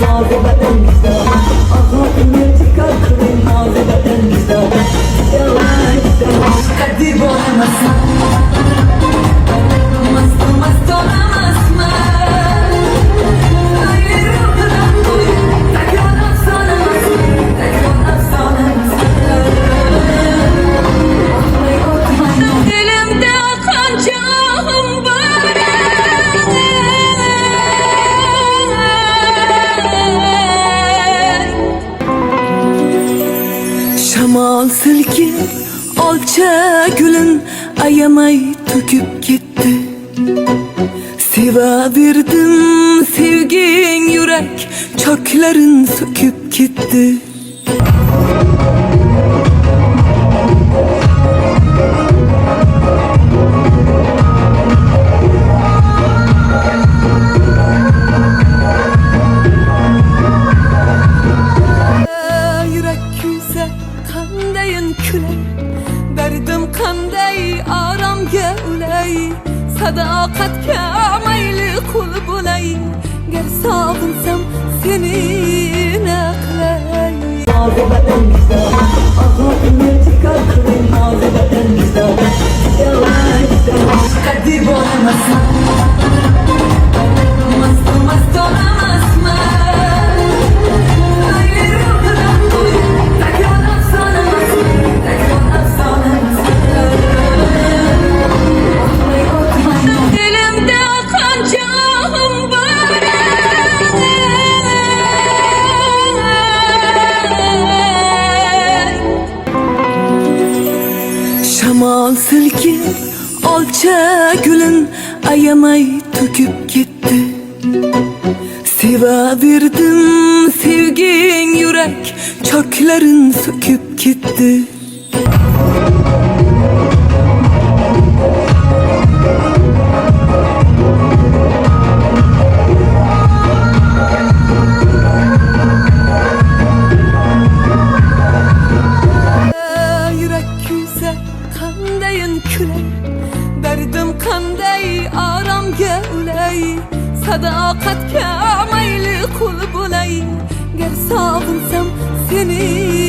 Nazi beden bizde Ağlatını çıkar kırın nazi beden bizde Yavaşta Kadir boğulmasın Mastı mastı olamaz mı? Hayır ruhuna koyun Tekrar afsanamaz Tekrar afsanamaz Dilimde akan canım var Şamal silki alça gülün ayamay töküp gitti Sevaverdim sevgin yürek çöklerin söküp gitti Derdim kanday aramga ulay Sadaqatga mayli qul bo'lay Gar sog'insam seni naqlay Nazi beden bizde Ağlatını çıkar kırın nazi beden bizde Yavaşta Kadir boğulmasın Mastı mastı olamaz mı? Hayır ruhuna koyun Tekrar afsanamaz Tekrar afsanamaz Dilimde akan canım var Şamal silki alça gülün ayamay töküp gitti Sevaverdim sevgin yürek çöklerin söküp gitti Derdim kanday aramga ulay Sadaqatga mayli qul bo'lay Gar sog'insam seni